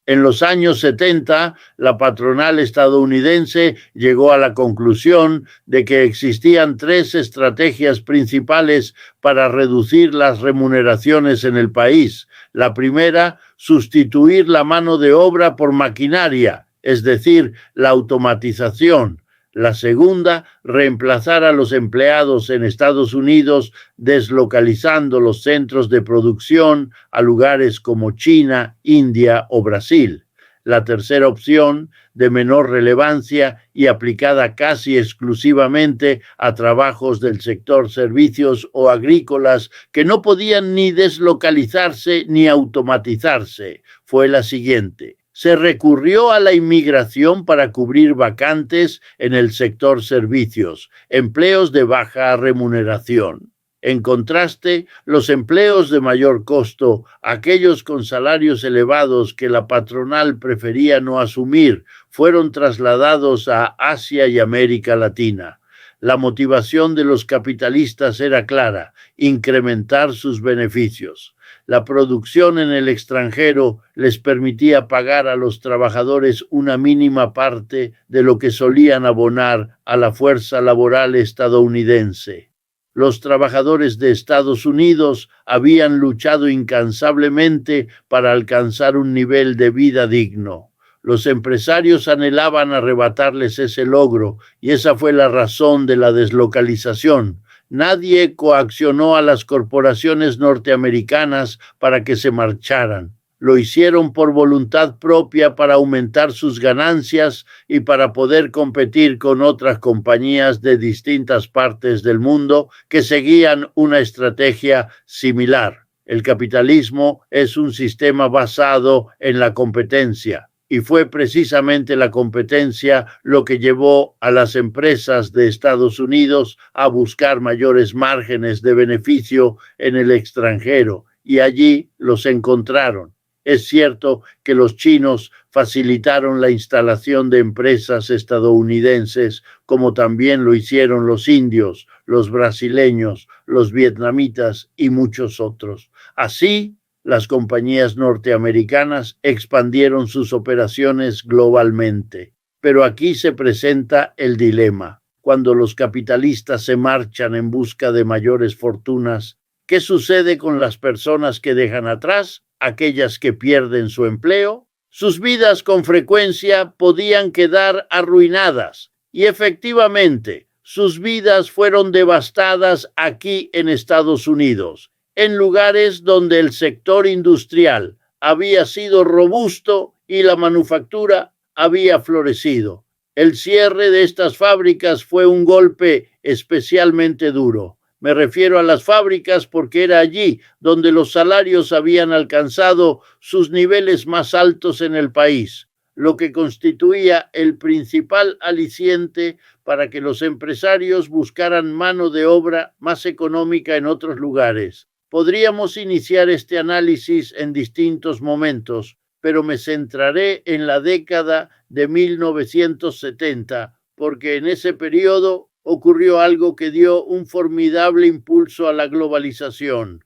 En los años 70, la patronal estadounidense llegó a la conclusión de que existían tres estrategias principales para reducir las remuneraciones en el país. La primera, sustituir la mano de obra por maquinaria, es decir, la automatización. La segunda, reemplazar a los empleados en Estados Unidos deslocalizando los centros de producción a lugares como China, India o Brasil. La tercera opción, de menor relevancia y aplicada casi exclusivamente a trabajos del sector servicios o agrícolas que no podían ni deslocalizarse ni automatizarse, fue la siguiente. Se recurrió a la inmigración para cubrir vacantes en el sector servicios, empleos de baja remuneración. En contraste, los empleos de mayor costo, aquellos con salarios elevados que la patronal prefería no asumir, fueron trasladados a Asia y América Latina. La motivación de los capitalistas era clara: incrementar sus beneficios. La producción en el extranjero les permitía pagar a los trabajadores una mínima parte de lo que solían abonar a la fuerza laboral estadounidense. Los trabajadores de Estados Unidos habían luchado incansablemente para alcanzar un nivel de vida digno. Los empresarios anhelaban arrebatarles ese logro y esa fue la razón de la deslocalización. Nadie coaccionó a las corporaciones norteamericanas para que se marcharan. Lo hicieron por voluntad propia para aumentar sus ganancias y para poder competir con otras compañías de distintas partes del mundo que seguían una estrategia similar. El capitalismo es un sistema basado en la competencia. Y fue precisamente la competencia lo que llevó a las empresas de Estados Unidos a buscar mayores márgenes de beneficio en el extranjero, y allí los encontraron. Es cierto que los chinos facilitaron la instalación de empresas estadounidenses, como también lo hicieron los indios, los brasileños, los vietnamitas y muchos otros. Así, las compañías norteamericanas expandieron sus operaciones globalmente. Pero aquí se presenta el dilema. Cuando los capitalistas se marchan en busca de mayores fortunas, ¿qué sucede con las personas que dejan atrás, aquellas que pierden su empleo? Sus vidas con frecuencia podían quedar arruinadas. Y efectivamente, sus vidas fueron devastadas aquí en Estados Unidos, en lugares donde el sector industrial había sido robusto y la manufactura había florecido. El cierre de estas fábricas fue un golpe especialmente duro. Me refiero a las fábricas porque era allí donde los salarios habían alcanzado sus niveles más altos en el país, lo que constituía el principal aliciente para que los empresarios buscaran mano de obra más económica en otros lugares. Podríamos iniciar este análisis en distintos momentos, pero me centraré en la década de 1970, porque en ese periodo ocurrió algo que dio un formidable impulso a la globalización.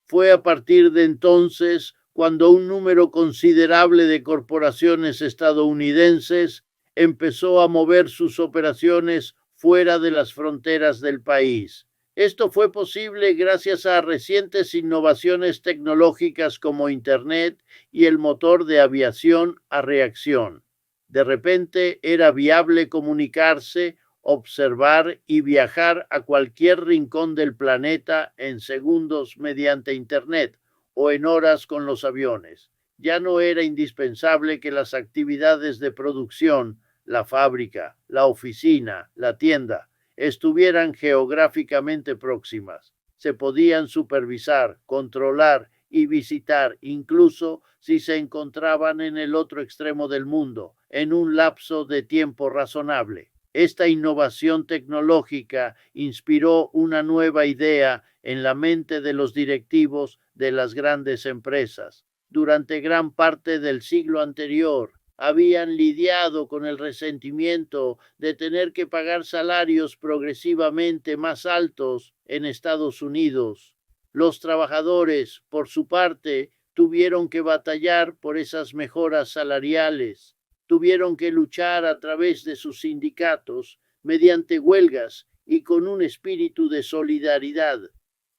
Fue a partir de entonces cuando un número considerable de corporaciones estadounidenses empezó a mover sus operaciones fuera de las fronteras del país. Esto fue posible gracias a recientes innovaciones tecnológicas como Internet y el motor de aviación a reacción. De repente era viable comunicarse, observar y viajar a cualquier rincón del planeta en segundos mediante Internet o en horas con los aviones. Ya no era indispensable que las actividades de producción, la fábrica, la oficina, la tienda, estuvieran geográficamente próximas. Se podían supervisar, controlar y visitar incluso si se encontraban en el otro extremo del mundo, en un lapso de tiempo razonable. Esta innovación tecnológica inspiró una nueva idea en la mente de los directivos de las grandes empresas. Durante gran parte del siglo anterior, habían lidiado con el resentimiento de tener que pagar salarios progresivamente más altos en Estados Unidos. Los trabajadores, por su parte, tuvieron que batallar por esas mejoras salariales, tuvieron que luchar a través de sus sindicatos, mediante huelgas y con un espíritu de solidaridad,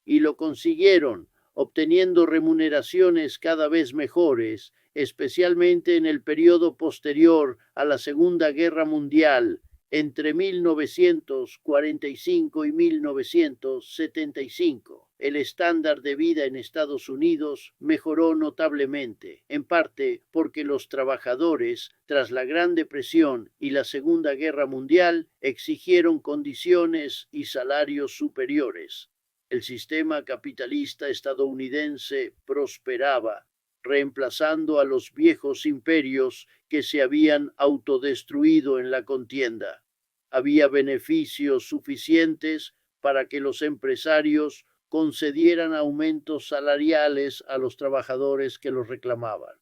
y lo consiguieron, obteniendo remuneraciones cada vez mejores, especialmente en el periodo posterior a la Segunda Guerra Mundial, entre 1945 y 1975. El estándar de vida en Estados Unidos mejoró notablemente, en parte porque los trabajadores, tras la Gran Depresión y la Segunda Guerra Mundial, exigieron condiciones y salarios superiores. El sistema capitalista estadounidense prosperaba, reemplazando a los viejos imperios que se habían autodestruido en la contienda. Había beneficios suficientes para que los empresarios concedieran aumentos salariales a los trabajadores que los reclamaban.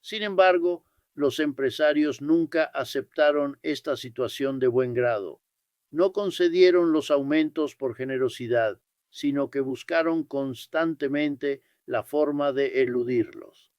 Sin embargo, los empresarios nunca aceptaron esta situación de buen grado. No concedieron los aumentos por generosidad, sino que buscaron constantemente la forma de eludirlos.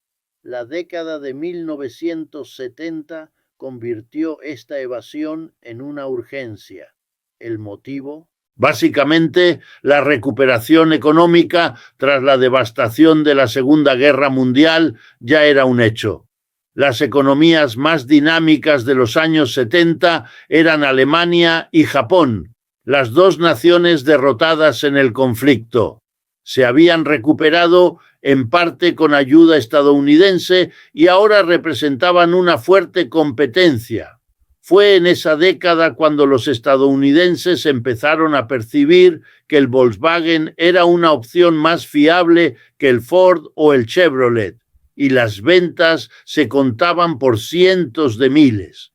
La década de 1970 convirtió esta evasión en una urgencia. ¿El motivo? Básicamente, la recuperación económica tras la devastación de la Segunda Guerra Mundial ya era un hecho. Las economías más dinámicas de los años 70 eran Alemania y Japón, las dos naciones derrotadas en el conflicto. Se habían recuperado en parte con ayuda estadounidense y ahora representaban una fuerte competencia. Fue en esa década cuando los estadounidenses empezaron a percibir que el Volkswagen era una opción más fiable que el Ford o el Chevrolet, y las ventas se contaban por cientos de miles.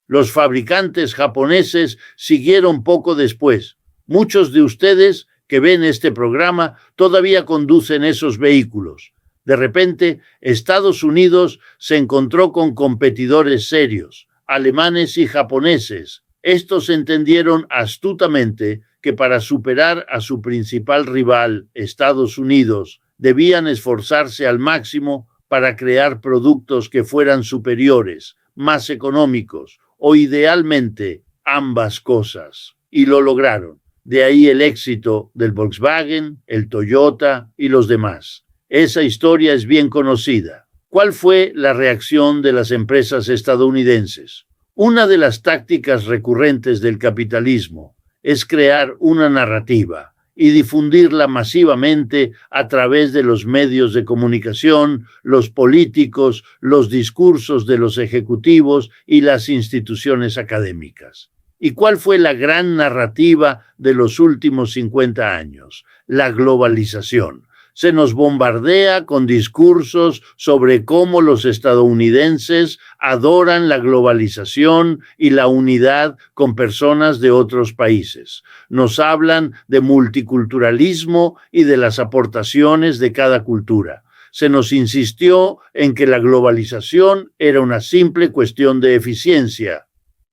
Los fabricantes japoneses siguieron poco después. Muchos de ustedes que ven este programa todavía conducen esos vehículos. De repente, Estados Unidos se encontró con competidores serios, alemanes y japoneses. Estos entendieron astutamente que para superar a su principal rival, Estados Unidos, debían esforzarse al máximo para crear productos que fueran superiores, más económicos o idealmente ambas cosas. Y lo lograron. De ahí el éxito del Volkswagen, el Toyota y los demás. Esa historia es bien conocida. ¿Cuál fue la reacción de las empresas estadounidenses? Una de las tácticas recurrentes del capitalismo es crear una narrativa y difundirla masivamente a través de los medios de comunicación, los políticos, los discursos de los ejecutivos y las instituciones académicas. ¿Y cuál fue la gran narrativa de los últimos 50 años? La globalización. Se nos bombardea con discursos sobre cómo los estadounidenses adoran la globalización y la unidad con personas de otros países. Nos hablan de multiculturalismo y de las aportaciones de cada cultura. Se nos insistió en que la globalización era una simple cuestión de eficiencia.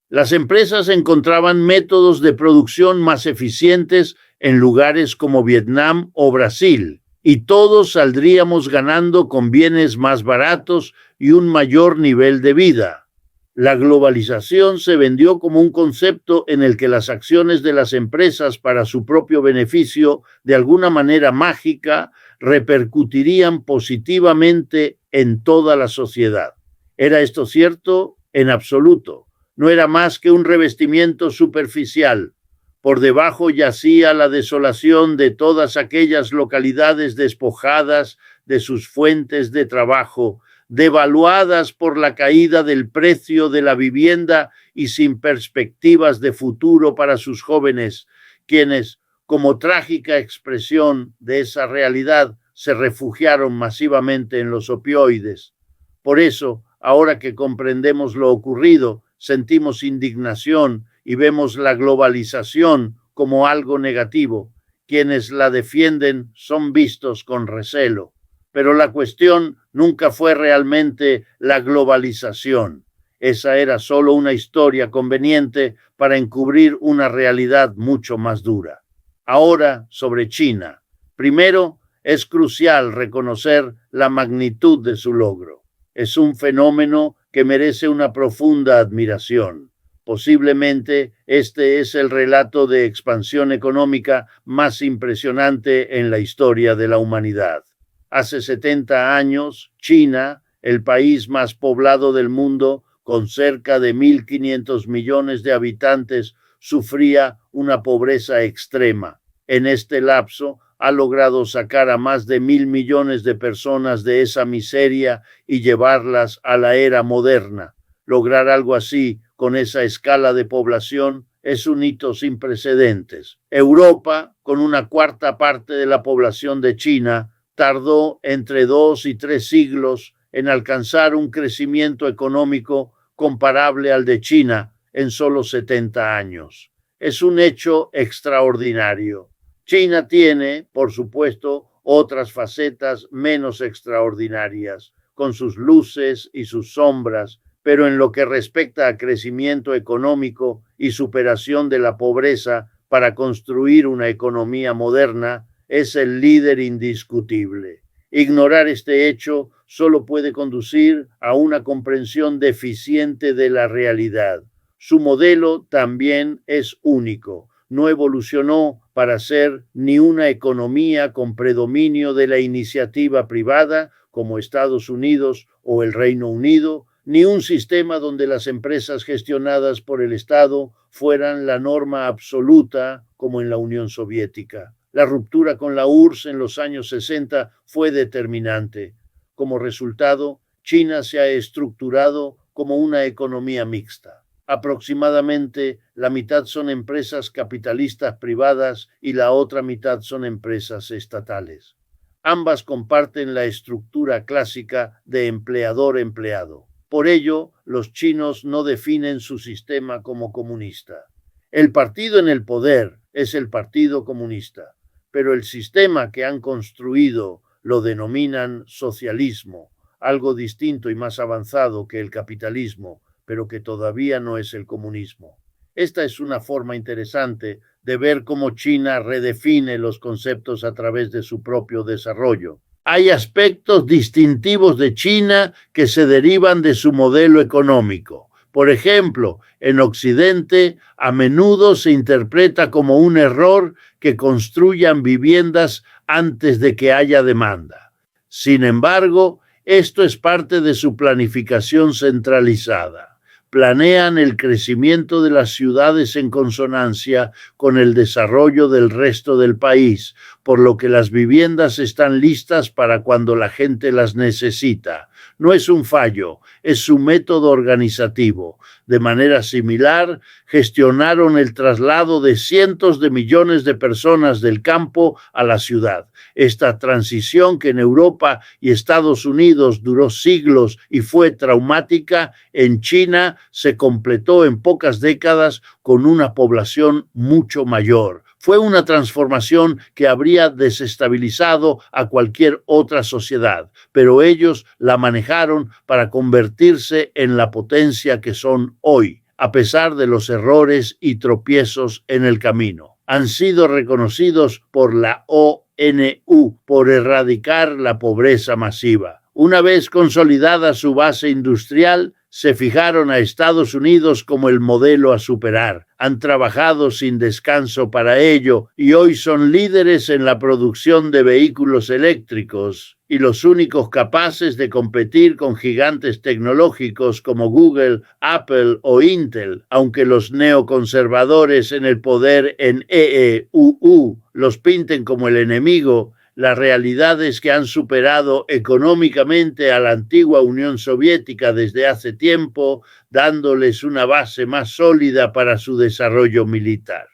Las empresas encontraban métodos de producción más eficientes en lugares como Vietnam o Brasil, y todos saldríamos ganando con bienes más baratos y un mayor nivel de vida. La globalización se vendió como un concepto en el que las acciones de las empresas para su propio beneficio, de alguna manera mágica, repercutirían positivamente en toda la sociedad. ¿Era esto cierto? En absoluto. No era más que un revestimiento superficial. Por debajo yacía la desolación de todas aquellas localidades despojadas de sus fuentes de trabajo, devaluadas por la caída del precio de la vivienda y sin perspectivas de futuro para sus jóvenes, quienes, como trágica expresión de esa realidad, se refugiaron masivamente en los opioides. Por eso, ahora que comprendemos lo ocurrido, sentimos indignación y vemos la globalización como algo negativo. Quienes la defienden son vistos con recelo. Pero la cuestión nunca fue realmente la globalización. Esa era solo una historia conveniente para encubrir una realidad mucho más dura. Ahora, sobre China. Primero, Es crucial reconocer la magnitud de su logro. Es un fenómeno que merece una profunda admiración. Posiblemente este es el relato de expansión económica más impresionante en la historia de la humanidad. Hace 70 años, China, el país más poblado del mundo, con cerca de 1.500 millones de habitantes, sufría una pobreza extrema. En este lapso, ha logrado sacar a más de 1.000 millones de personas de esa miseria y llevarlas a la era moderna. Lograr algo así con esa escala de población es un hito sin precedentes. Europa, con una cuarta parte de la población de China, tardó entre 2 y 3 siglos en alcanzar un crecimiento económico comparable al de China en solo 70 años. Es un hecho extraordinario. China tiene, por supuesto, otras facetas menos extraordinarias, con sus luces y sus sombras, pero en lo que respecta a crecimiento económico y superación de la pobreza para construir una economía moderna, es el líder indiscutible. Ignorar este hecho solo puede conducir a una comprensión deficiente de la realidad. Su modelo también es único. No evolucionó para ser ni una economía con predominio de la iniciativa privada, como Estados Unidos o el Reino Unido, ni un sistema donde las empresas gestionadas por el Estado fueran la norma absoluta, como en la Unión Soviética. La ruptura con la URSS en los años 60 fue determinante. Como resultado, China se ha estructurado como una economía mixta. Aproximadamente la mitad son empresas capitalistas privadas y la otra mitad son empresas estatales. Ambas comparten la estructura clásica de empleador-empleado. Por ello, los chinos no definen su sistema como comunista. El partido en el poder es el Partido Comunista, pero el sistema que han construido lo denominan socialismo, algo distinto y más avanzado que el capitalismo, pero que todavía no es el comunismo. Esta es una forma interesante de ver cómo China redefine los conceptos a través de su propio desarrollo. Hay aspectos distintivos de China que se derivan de su modelo económico. Por ejemplo, en Occidente a menudo se interpreta como un error que construyan viviendas antes de que haya demanda. Sin embargo, esto es parte de su planificación centralizada. Planean el crecimiento de las ciudades en consonancia con el desarrollo del resto del país, por lo que las viviendas están listas para cuando la gente las necesita. No es un fallo, es su método organizativo. De manera similar, gestionaron el traslado de cientos de millones de personas del campo a la ciudad. Esta transición, que en Europa y Estados Unidos duró siglos y fue traumática, en China se completó en pocas décadas con una población mucho mayor. Fue una transformación que habría desestabilizado a cualquier otra sociedad, pero ellos la manejaron para convertirse en la potencia que son hoy, a pesar de los errores y tropiezos en el camino. Han sido reconocidos por la ONU por erradicar la pobreza masiva. Una vez consolidada su base industrial, se fijaron a Estados Unidos como el modelo a superar. Han trabajado sin descanso para ello y hoy son líderes en la producción de vehículos eléctricos y los únicos capaces de competir con gigantes tecnológicos como Google, Apple o Intel, aunque los neoconservadores en el poder en EEUU los pinten como el enemigo. La realidad es que han superado económicamente a la antigua Unión Soviética desde hace tiempo, dándoles una base más sólida para su desarrollo militar.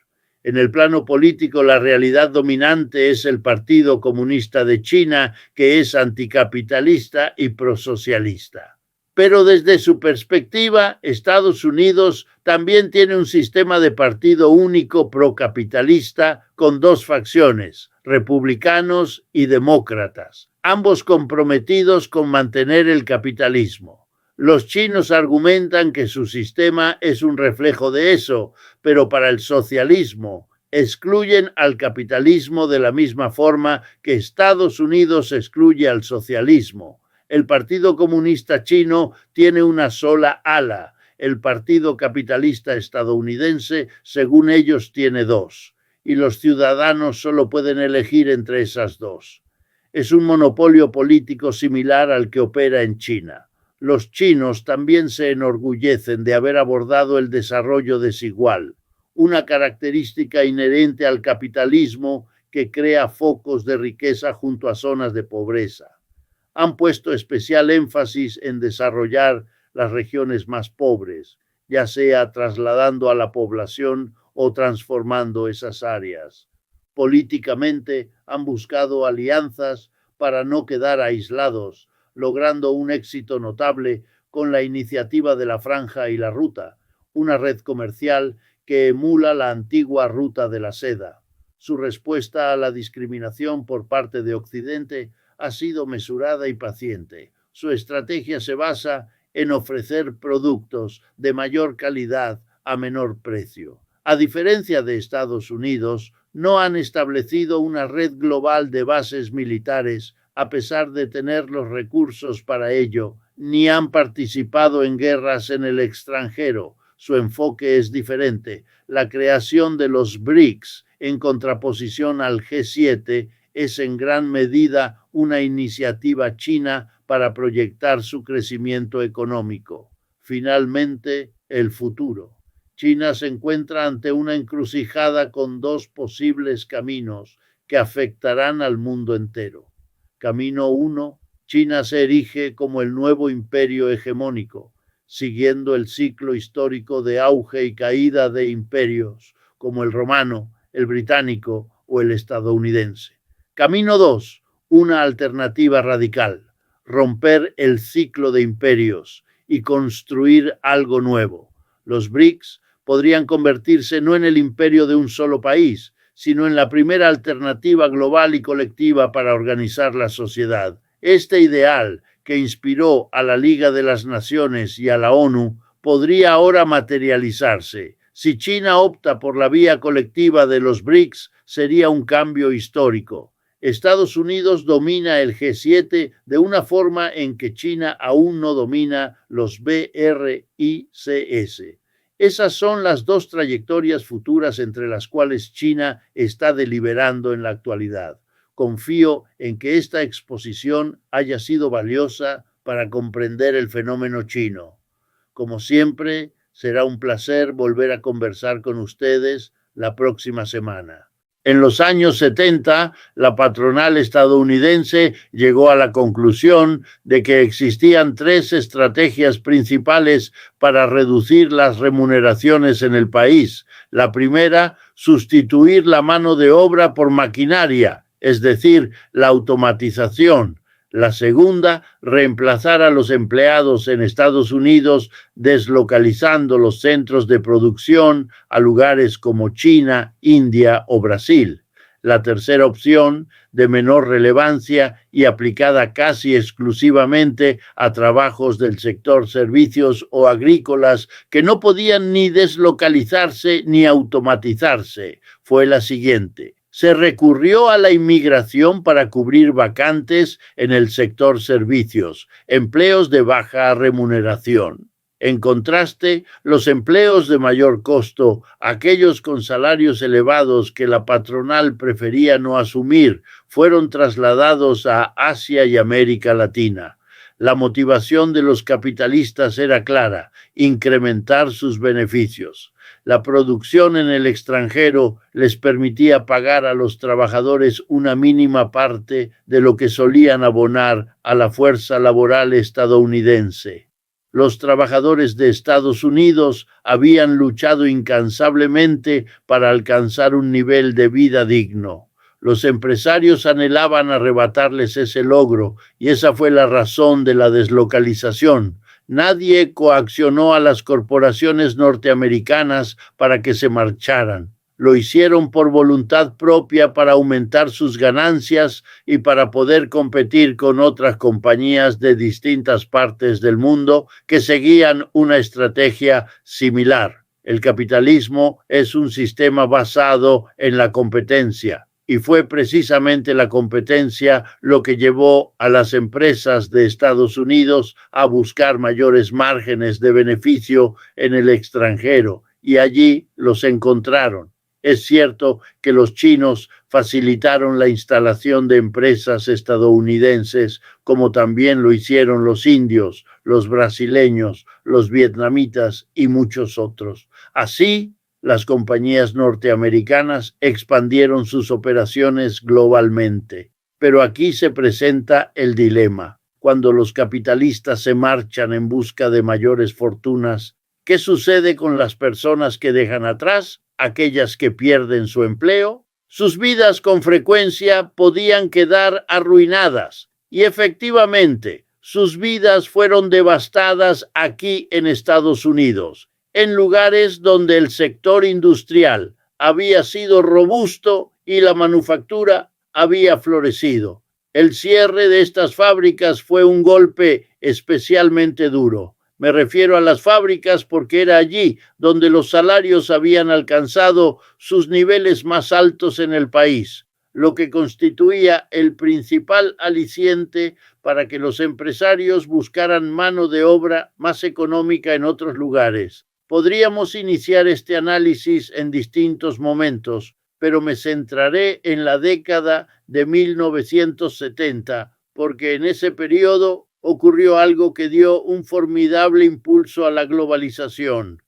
En el plano político, la realidad dominante es el Partido Comunista de China, que es anticapitalista y prosocialista. Pero desde su perspectiva, Estados Unidos también tiene un sistema de partido único procapitalista con dos facciones, republicanos y demócratas, ambos comprometidos con mantener el capitalismo. Los chinos argumentan que su sistema es un reflejo de eso, pero para el socialismo, excluyen al capitalismo de la misma forma que Estados Unidos excluye al socialismo. El Partido Comunista Chino tiene una sola ala. El Partido Capitalista Estadounidense, según ellos, tiene dos. Y los ciudadanos solo pueden elegir entre esas dos. Es un monopolio político similar al que opera en China. Los chinos también se enorgullecen de haber abordado el desarrollo desigual, una característica inherente al capitalismo que crea focos de riqueza junto a zonas de pobreza. Han puesto especial énfasis en desarrollar las regiones más pobres, ya sea trasladando a la población o transformando esas áreas. Políticamente han buscado alianzas para no quedar aislados, logrando un éxito notable con la iniciativa de la Franja y la Ruta, una red comercial que emula la antigua Ruta de la Seda. Su respuesta a la discriminación por parte de Occidente ha sido mesurada y paciente. Su estrategia se basa en ofrecer productos de mayor calidad a menor precio. A diferencia de Estados Unidos, no han establecido una red global de bases militares a pesar de tener los recursos para ello, ni han participado en guerras en el extranjero. Su enfoque es diferente. La creación de los BRICS, en contraposición al G7, es en gran medida una iniciativa china para proyectar su crecimiento económico. Finalmente, el futuro. China se encuentra ante una encrucijada con dos posibles caminos que afectarán al mundo entero. Camino 1, China se erige como el nuevo imperio hegemónico, siguiendo el ciclo histórico de auge y caída de imperios, como el romano, el británico o el estadounidense. Camino 2, una alternativa radical, romper el ciclo de imperios y construir algo nuevo. Los BRICS podrían convertirse no en el imperio de un solo país, sino en la primera alternativa global y colectiva para organizar la sociedad. Este ideal, que inspiró a la Liga de las Naciones y a la ONU, podría ahora materializarse. Si China opta por la vía colectiva de los BRICS, sería un cambio histórico. Estados Unidos domina el G7 de una forma en que China aún no domina los BRICS. Esas son las dos trayectorias futuras entre las cuales China está deliberando en la actualidad. Confío en que esta exposición haya sido valiosa para comprender el fenómeno chino. Como siempre, será un placer volver a conversar con ustedes la próxima semana. En los años 70, la patronal estadounidense llegó a la conclusión de que existían tres estrategias principales para reducir las remuneraciones en el país. La primera, sustituir la mano de obra por maquinaria, es decir, la automatización. La segunda, reemplazar a los empleados en Estados Unidos deslocalizando los centros de producción a lugares como China, India o Brasil. La tercera opción, de menor relevancia y aplicada casi exclusivamente a trabajos del sector servicios o agrícolas que no podían ni deslocalizarse ni automatizarse, fue la siguiente. Se recurrió a la inmigración para cubrir vacantes en el sector servicios, empleos de baja remuneración. En contraste, los empleos de mayor costo, aquellos con salarios elevados que la patronal prefería no asumir, fueron trasladados a Asia y América Latina. La motivación de los capitalistas era clara: incrementar sus beneficios. La producción en el extranjero les permitía pagar a los trabajadores una mínima parte de lo que solían abonar a la fuerza laboral estadounidense. Los trabajadores de Estados Unidos habían luchado incansablemente para alcanzar un nivel de vida digno. Los empresarios anhelaban arrebatarles ese logro y esa fue la razón de la deslocalización. Nadie coaccionó a las corporaciones norteamericanas para que se marcharan. Lo hicieron por voluntad propia para aumentar sus ganancias y para poder competir con otras compañías de distintas partes del mundo que seguían una estrategia similar. El capitalismo es un sistema basado en la competencia y fue precisamente la competencia lo que llevó a las empresas de Estados Unidos a buscar mayores márgenes de beneficio en el extranjero y allí los encontraron. Es cierto que los chinos facilitaron la instalación de empresas estadounidenses, como también lo hicieron los indios, los brasileños, los vietnamitas y muchos otros. Así, las compañías norteamericanas expandieron sus operaciones globalmente. Pero aquí se presenta el dilema. Cuando los capitalistas se marchan en busca de mayores fortunas, ¿qué sucede con las personas que dejan atrás? Aquellas que pierden su empleo, sus vidas con frecuencia podían quedar arruinadas y efectivamente sus vidas fueron devastadas aquí en Estados Unidos, en lugares donde el sector industrial había sido robusto y la manufactura había florecido. El cierre de estas fábricas fue un golpe especialmente duro. Me refiero a las fábricas porque era allí donde los salarios habían alcanzado sus niveles más altos en el país, lo que constituía el principal aliciente para que los empresarios buscaran mano de obra más económica en otros lugares. Podríamos iniciar este análisis en distintos momentos, pero me centraré en la década de 1970, porque en ese periodo ocurrió algo que dio un formidable impulso a la globalización.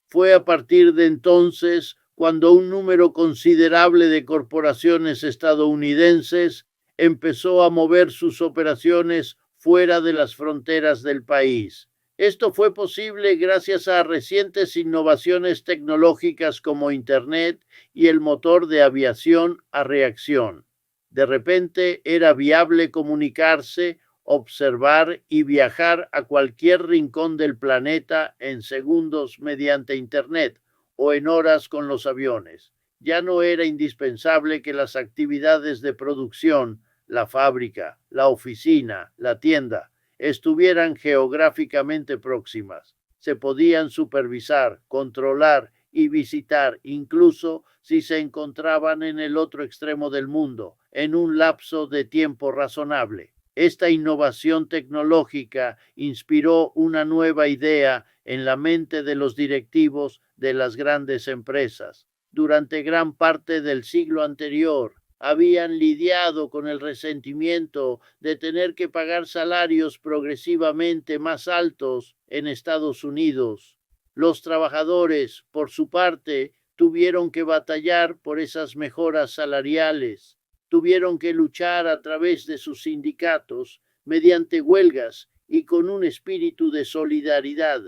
Fue a partir de entonces cuando un número considerable de corporaciones estadounidenses empezó a mover sus operaciones fuera de las fronteras del país. Esto fue posible gracias a recientes innovaciones tecnológicas como Internet y el motor de aviación a reacción. De repente era viable comunicarse, observar y viajar a cualquier rincón del planeta en segundos mediante Internet o en horas con los aviones. Ya no era indispensable que las actividades de producción, la fábrica, la oficina, la tienda, estuvieran geográficamente próximas. Se podían supervisar, controlar y visitar incluso si se encontraban en el otro extremo del mundo, en un lapso de tiempo razonable. Esta innovación tecnológica inspiró una nueva idea en la mente de los directivos de las grandes empresas. Durante gran parte del siglo anterior, habían lidiado con el resentimiento de tener que pagar salarios progresivamente más altos en Estados Unidos. Los trabajadores, por su parte, tuvieron que batallar por esas mejoras salariales. Tuvieron que luchar a través de sus sindicatos, mediante huelgas y con un espíritu de solidaridad.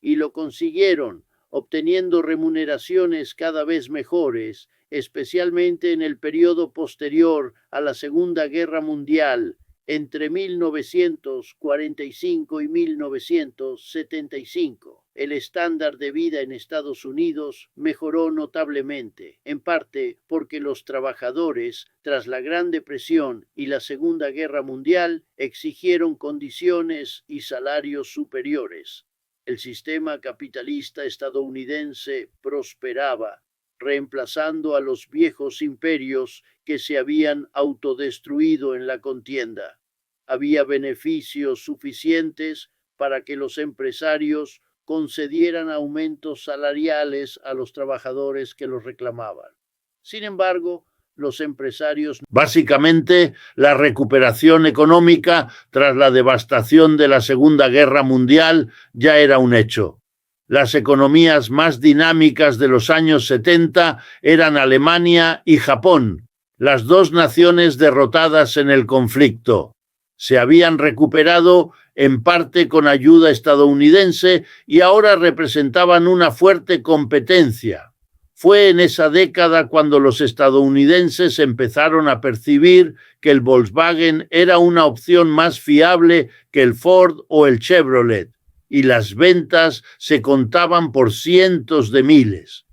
Y lo consiguieron, obteniendo remuneraciones cada vez mejores, especialmente en el periodo posterior a la Segunda Guerra Mundial, entre 1945 y 1975. El estándar de vida en Estados Unidos mejoró notablemente, en parte porque los trabajadores, tras la Gran Depresión y la Segunda Guerra Mundial, exigieron condiciones y salarios superiores. El sistema capitalista estadounidense prosperaba, reemplazando a los viejos imperios que se habían autodestruido en la contienda. Había beneficios suficientes para que los empresarios concedieran aumentos salariales a los trabajadores que los reclamaban. Sin embargo, los empresarios... Básicamente, la recuperación económica tras la devastación de la Segunda Guerra Mundial ya era un hecho. Las economías más dinámicas de los años 70 eran Alemania y Japón, las dos naciones derrotadas en el conflicto. Se habían recuperado en parte con ayuda estadounidense y ahora representaban una fuerte competencia. Fue en esa década cuando los estadounidenses empezaron a percibir que el Volkswagen era una opción más fiable que el Ford o el Chevrolet, y las ventas se contaban por cientos de miles.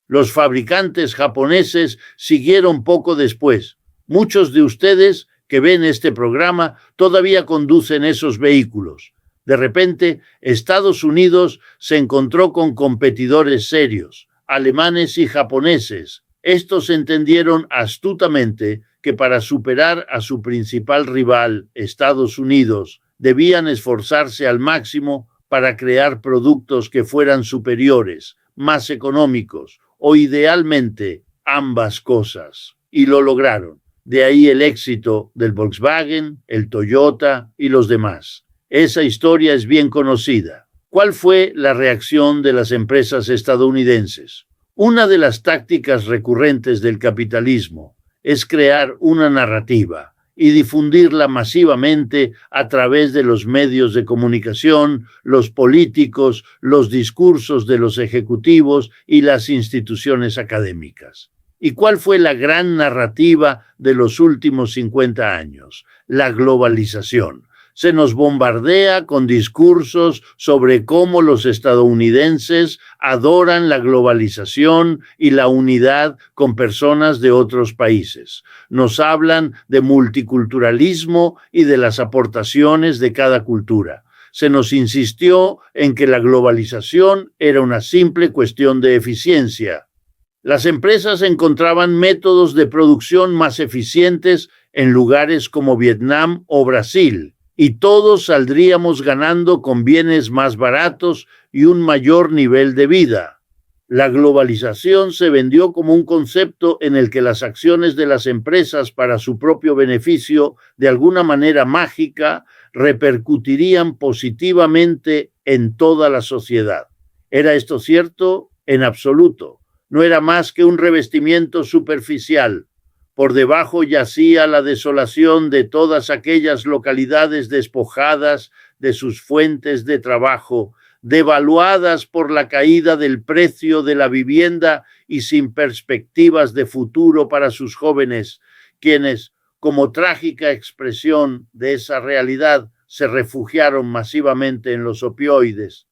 Los fabricantes japoneses siguieron poco después. Muchos de ustedes que ven este programa todavía conducen esos vehículos. De repente, Estados Unidos se encontró con competidores serios, alemanes y japoneses. Estos entendieron astutamente que para superar a su principal rival, Estados Unidos, debían esforzarse al máximo para crear productos que fueran superiores, más económicos o idealmente ambas cosas. Y lo lograron. De ahí el éxito del Volkswagen, el Toyota y los demás. Esa historia es bien conocida. ¿Cuál fue la reacción de las empresas estadounidenses? Una de las tácticas recurrentes del capitalismo es crear una narrativa y difundirla masivamente a través de los medios de comunicación, los políticos, los discursos de los ejecutivos y las instituciones académicas. ¿Y cuál fue la gran narrativa de los últimos 50 años? La globalización. Se nos bombardea con discursos sobre cómo los estadounidenses adoran la globalización y la unidad con personas de otros países. Nos hablan de multiculturalismo y de las aportaciones de cada cultura. Se nos insistió en que la globalización era una simple cuestión de eficiencia. Las empresas encontraban métodos de producción más eficientes en lugares como Vietnam o Brasil, y todos saldríamos ganando con bienes más baratos y un mayor nivel de vida. La globalización se vendió como un concepto en el que las acciones de las empresas para su propio beneficio, de alguna manera mágica, repercutirían positivamente en toda la sociedad. ¿Era esto cierto? En absoluto. No era más que un revestimiento superficial. Por debajo yacía la desolación de todas aquellas localidades despojadas de sus fuentes de trabajo, devaluadas por la caída del precio de la vivienda y sin perspectivas de futuro para sus jóvenes, quienes, como trágica expresión de esa realidad, se refugiaron masivamente en los opioides.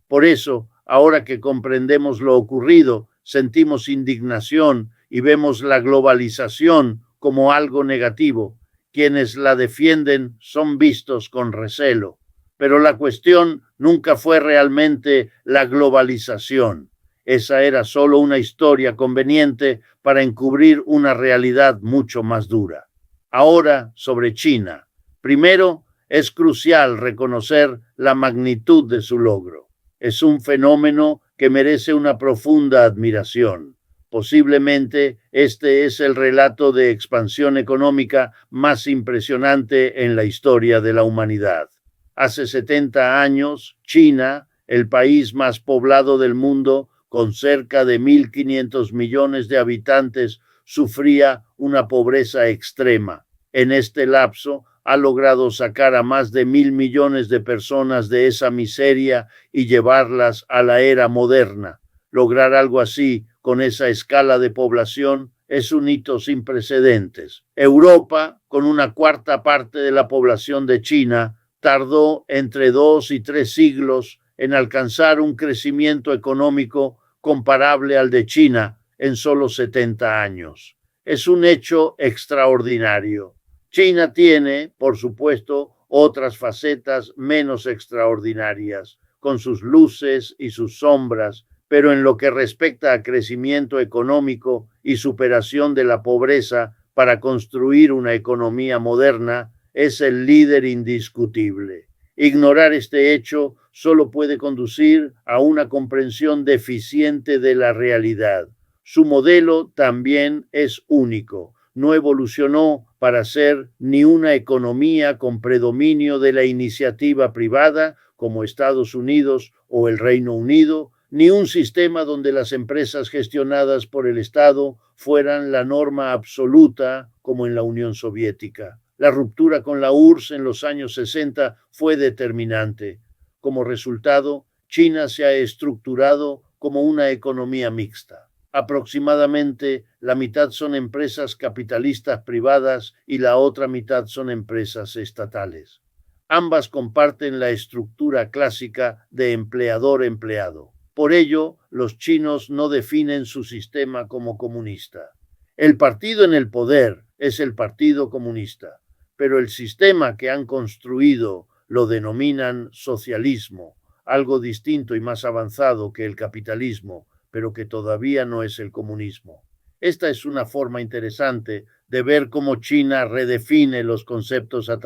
Por eso, ahora que comprendemos lo ocurrido, sentimos indignación y vemos la globalización como algo negativo. Quienes la defienden son vistos con recelo. Pero la cuestión nunca fue realmente la globalización. Esa era solo una historia conveniente para encubrir una realidad mucho más dura. Ahora, sobre China. Primero, es crucial reconocer la magnitud de su logro. Es un fenómeno que merece una profunda admiración. Posiblemente este es el relato de expansión económica más impresionante en la historia de la humanidad. Hace 70 años, China, el país más poblado del mundo, con cerca de 1.500 millones de habitantes, sufría una pobreza extrema. En este lapso, ha logrado sacar a más de 1.000 millones de personas de esa miseria y llevarlas a la era moderna. Lograr algo así con esa escala de población es un hito sin precedentes. Europa, con una cuarta parte de la población de China, tardó entre 2 y 3 siglos en alcanzar un crecimiento económico comparable al de China en solo 70 años. Es un hecho extraordinario. China tiene, por supuesto, otras facetas menos extraordinarias, con sus luces y sus sombras, pero en lo que respecta a crecimiento económico y superación de la pobreza para construir una economía moderna, es el líder indiscutible. Ignorar este hecho solo puede conducir a una comprensión deficiente de la realidad. Su modelo también es único. No evolucionó para ser ni una economía con predominio de la iniciativa privada, como Estados Unidos o el Reino Unido, ni un sistema donde las empresas gestionadas por el Estado fueran la norma absoluta, como en la Unión Soviética. La ruptura con la URSS en los años 60 fue determinante. Como resultado, China se ha estructurado como una economía mixta. Aproximadamente la mitad son empresas capitalistas privadas y la otra mitad son empresas estatales. Ambas comparten la estructura clásica de empleador-empleado. Por ello, los chinos no definen su sistema como comunista. El partido en el poder es el Partido Comunista, pero el sistema que han construido lo denominan socialismo, algo distinto y más avanzado que el capitalismo, pero que todavía no es el comunismo. Esta es una forma interesante de ver cómo China redefine los conceptos a través